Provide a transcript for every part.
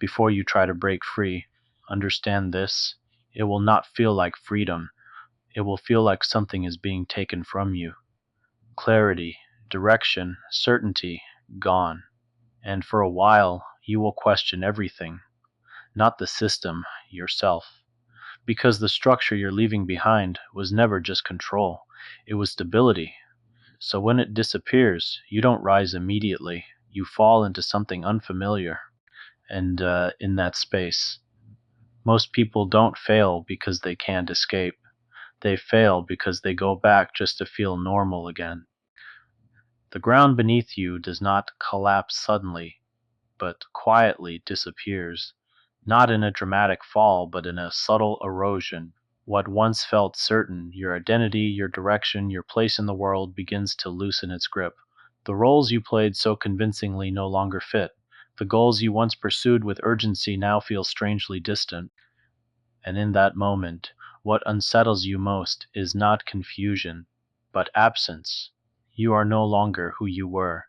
Before you try to break free, understand this. It will not feel like freedom. It will feel like something is being taken from you. Clarity, direction, certainty, gone. And for a while, you will question everything, not the system, yourself. Because the structure you're leaving behind was never just control, it was stability. So when it disappears, you don't rise immediately. You fall into something unfamiliar. And in that space, most people don't fail because they can't escape. They fail because they go back just to feel normal again. The ground beneath you does not collapse suddenly, but quietly disappears, not in a dramatic fall, but in a subtle erosion. What once felt certain, your identity, your direction, your place in the world, begins to loosen its grip. The roles you played so convincingly no longer fit. The goals you once pursued with urgency now feel strangely distant. And in that moment, what unsettles you most is not confusion, but absence. You are no longer who you were,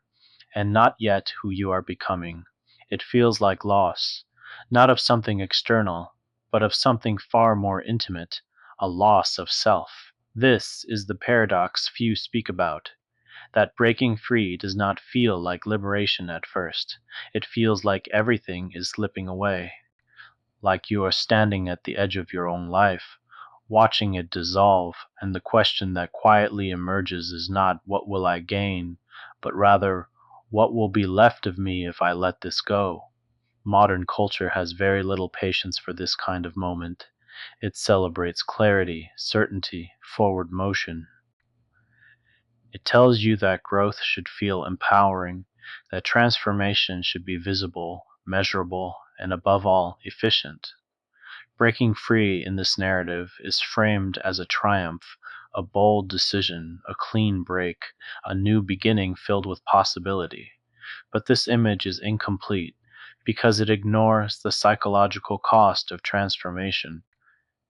and not yet who you are becoming. It feels like loss, not of something external, but of something far more intimate, a loss of self. This is the paradox few speak about, that breaking free does not feel like liberation at first. It feels like everything is slipping away, like you are standing at the edge of your own life, watching it dissolve, and the question that quietly emerges is not what will I gain, but rather what will be left of me if I let this go. Modern culture has very little patience for this kind of moment. It celebrates clarity, certainty, forward motion. It tells you that growth should feel empowering, that transformation should be visible, measurable, and above all, efficient. Breaking free in this narrative is framed as a triumph, a bold decision, a clean break, a new beginning filled with possibility. But this image is incomplete because it ignores the psychological cost of transformation.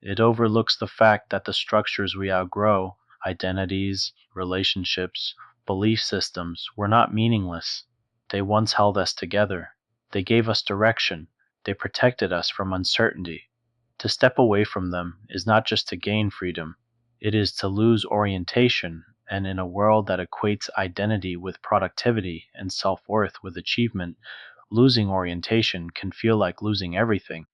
It overlooks the fact that the structures we outgrow, identities, relationships, belief systems, were not meaningless. They once held us together. They gave us direction. They protected us from uncertainty. To step away from them is not just to gain freedom, it is to lose orientation, and in a world that equates identity with productivity and self-worth with achievement, losing orientation can feel like losing everything.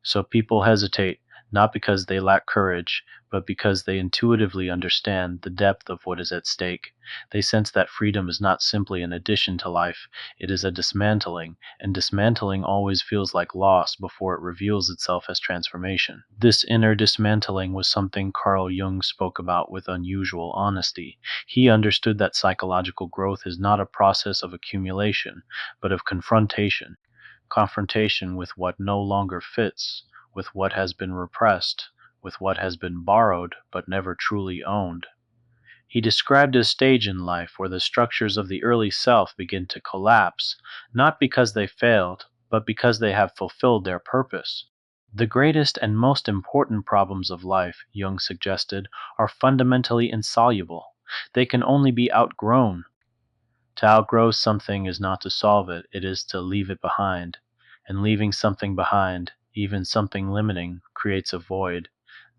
So people hesitate, not because they lack courage, but because they intuitively understand the depth of what is at stake. They sense that freedom is not simply an addition to life, it is a dismantling, and dismantling always feels like loss before it reveals itself as transformation. This inner dismantling was something Carl Jung spoke about with unusual honesty. He understood that psychological growth is not a process of accumulation, but of confrontation with what no longer fits, with what has been repressed, with what has been borrowed but never truly owned. He described a stage in life where the structures of the early self begin to collapse, not because they failed, but because they have fulfilled their purpose. The greatest and most important problems of life, Jung suggested, are fundamentally insoluble. They can only be outgrown. To outgrow something is not to solve it, it is to leave it behind. And leaving something behind, even something limiting, creates a void.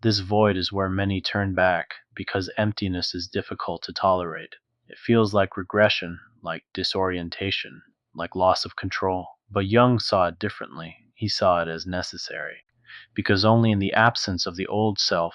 This void is where many turn back, because emptiness is difficult to tolerate. It feels like regression, like disorientation, like loss of control. But Jung saw it differently. He saw it as necessary, because only in the absence of the old self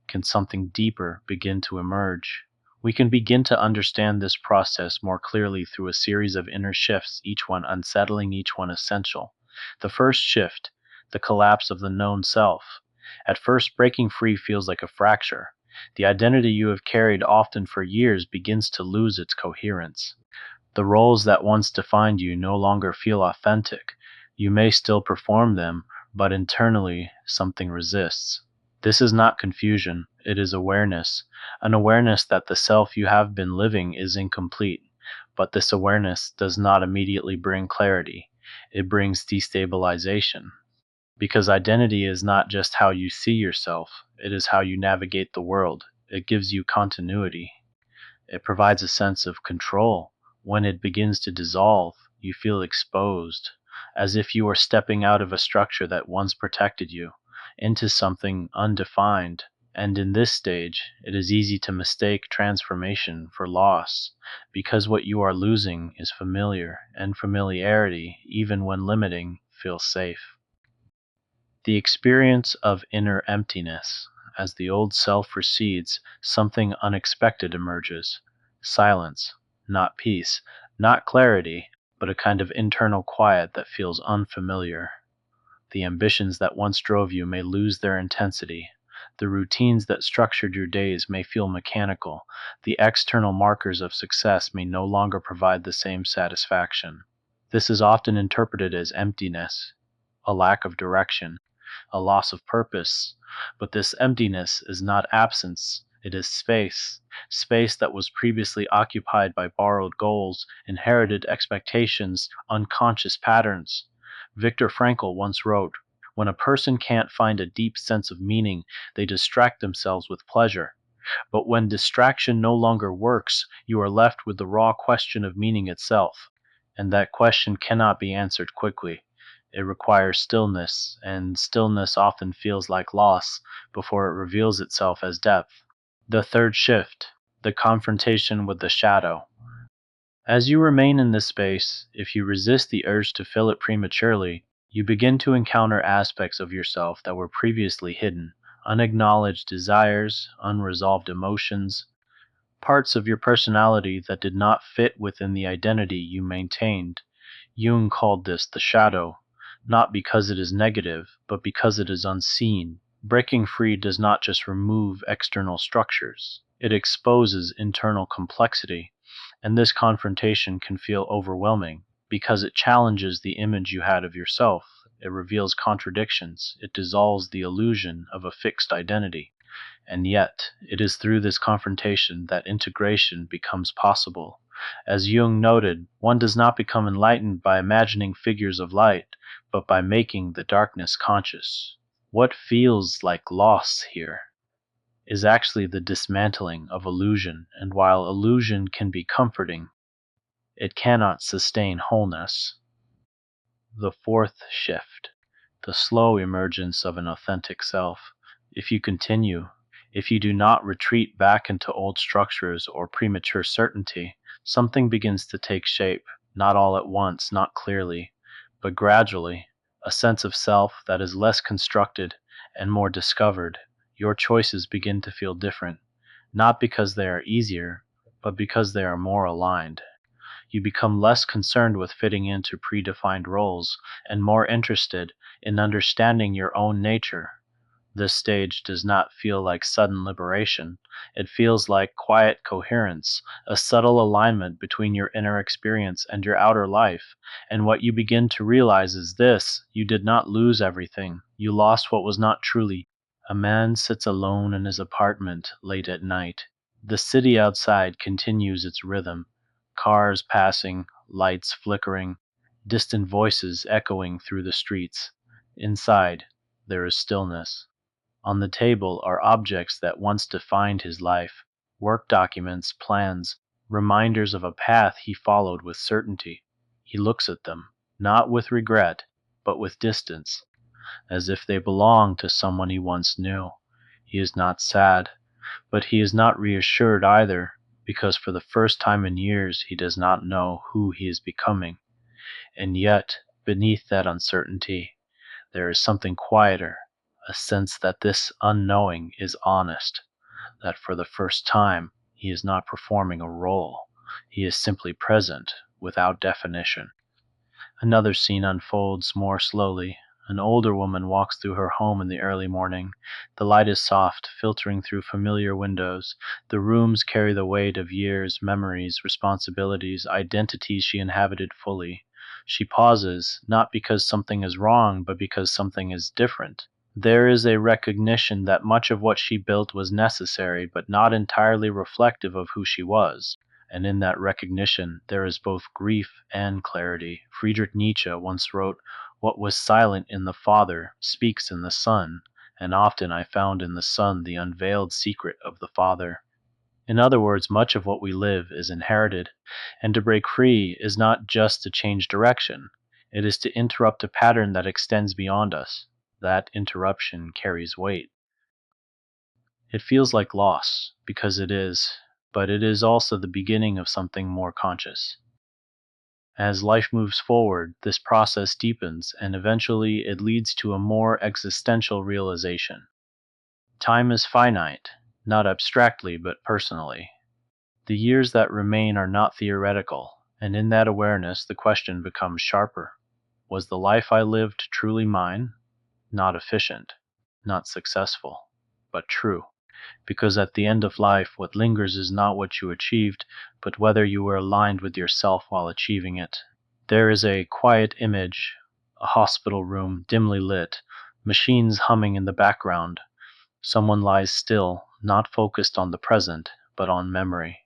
can something deeper begin to emerge. We can begin to understand this process more clearly through a series of inner shifts, each one unsettling, each one essential. The first shift, the collapse of the known self. At first, breaking free feels like a fracture. The identity you have carried often for years begins to lose its coherence. The roles that once defined you no longer feel authentic. You may still perform them, but internally something resists. This is not confusion, it is awareness, an awareness that the self you have been living is incomplete. But this awareness does not immediately bring clarity, it brings destabilization. Because identity is not just how you see yourself, it is how you navigate the world. It gives you continuity. It provides a sense of control. When it begins to dissolve, you feel exposed. as if you are stepping out of a structure that once protected you, into something undefined. And in this stage, it is easy to mistake transformation for loss, because what you are losing is familiar, and familiarity, even when limiting, feels safe. The experience of inner emptiness. As the old self recedes, something unexpected emerges. Silence, not peace, not clarity, but a kind of internal quiet that feels unfamiliar. The ambitions that once drove you may lose their intensity. The routines that structured your days may feel mechanical. The external markers of success may no longer provide the same satisfaction. This is often interpreted as emptiness, a lack of direction, a loss of purpose. But this emptiness is not absence, it is space, space that was previously occupied by borrowed goals, inherited expectations, unconscious patterns. Viktor Frankl once wrote, "When a person can't find a deep sense of meaning, they distract themselves with pleasure. But when distraction no longer works, you are left with the raw question of meaning itself. And that question cannot be answered quickly. It requires stillness, and stillness often feels like loss before it reveals itself as depth." The third shift, the confrontation with the shadow. As you remain in this space, if you resist the urge to fill it prematurely, you begin to encounter aspects of yourself that were previously hidden, unacknowledged desires, unresolved emotions, parts of your personality that did not fit within the identity you maintained. Jung called this the shadow, not because it is negative, but because it is unseen. Breaking free does not just remove external structures, it exposes internal complexity, and this confrontation can feel overwhelming because it challenges the image you had of yourself. It reveals contradictions, it dissolves the illusion of a fixed identity. And yet, it is through this confrontation that integration becomes possible. As Jung noted, one does not become enlightened by imagining figures of light, but by making the darkness conscious. What feels like loss here is actually the dismantling of illusion, and while illusion can be comforting, it cannot sustain wholeness. The fourth shift, the slow emergence of an authentic self. If you continue, if you do not retreat back into old structures or premature certainty, something begins to take shape, not all at once, not clearly, but gradually, a sense of self that is less constructed and more discovered. Your choices begin to feel different, not because they are easier, but because they are more aligned. You become less concerned with fitting into predefined roles and more interested in understanding your own nature. This stage does not feel like sudden liberation. It feels like quiet coherence, a subtle alignment between your inner experience and your outer life. And what you begin to realize is this: you did not lose everything. You lost what was not truly. A man sits alone in his apartment late at night. The city outside continues its rhythm, cars passing, lights flickering, distant voices echoing through the streets. Inside, there is stillness. On the table are objects that once defined his life, work documents, plans, reminders of a path he followed with certainty. He looks at them, not with regret, but with distance, as if they belonged to someone he once knew. He is not sad, but he is not reassured either, because for the first time in years he does not know who he is becoming. And yet, beneath that uncertainty, there is something quieter, a sense that this unknowing is honest, that for the first time he is not performing a role, he is simply present, without definition. Another scene unfolds more slowly. An older woman walks through her home in the early morning. The light is soft, filtering through familiar windows. The rooms carry the weight of years, memories, responsibilities, identities she inhabited fully. She pauses, not because something is wrong, but because something is different. There is a recognition that much of what she built was necessary, but not entirely reflective of who she was. And in that recognition there is both grief and clarity. Friedrich Nietzsche once wrote, "What was silent in the Father speaks in the Son, and often I found in the Son the unveiled secret of the Father." In other words, much of what we live is inherited, and to break free is not just to change direction. It is to interrupt a pattern that extends beyond us. That interruption carries weight. It feels like loss, because it is, but it is also the beginning of something more conscious. As life moves forward, this process deepens, and eventually it leads to a more existential realization. Time is finite, not abstractly but personally. The years that remain are not theoretical, and in that awareness the question becomes sharper. Was the life I lived truly mine? Not efficient, not successful, but true. Because at the end of life, what lingers is not what you achieved, but whether you were aligned with yourself while achieving it. There is a quiet image, a hospital room dimly lit, machines humming in the background. Someone lies still, not focused on the present, but on memory.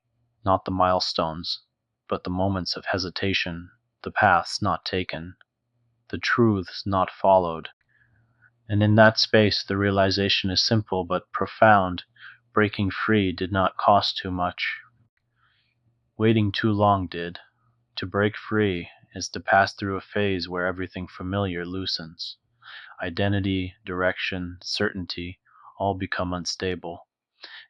Not the milestones, but the moments of hesitation, the paths not taken, the truths not followed. And in that space the realization is simple but profound. Breaking free did not cost too much. Waiting too long did. To break free is to pass through a phase where everything familiar loosens. Identity, direction, certainty all become unstable.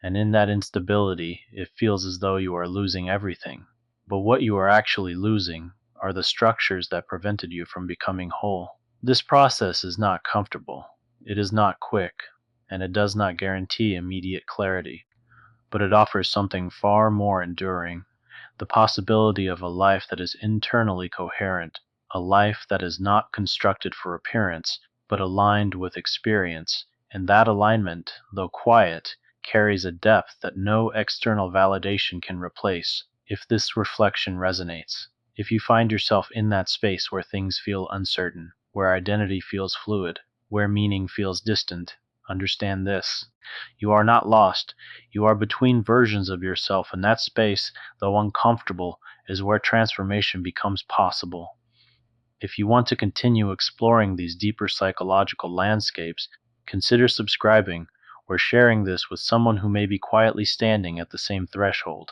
And in that instability, it feels as though you are losing everything. But what you are actually losing are the structures that prevented you from becoming whole. This process is not comfortable, it is not quick, and it does not guarantee immediate clarity, but it offers something far more enduring: the possibility of a life that is internally coherent, a life that is not constructed for appearance, but aligned with experience, and that alignment, though quiet, carries a depth that no external validation can replace. If this reflection resonates, if you find yourself in that space where things feel uncertain, where identity feels fluid, where meaning feels distant, understand this: you are not lost. You are between versions of yourself, and that space, though uncomfortable, is where transformation becomes possible. If you want to continue exploring these deeper psychological landscapes, consider subscribing or sharing this with someone who may be quietly standing at the same threshold.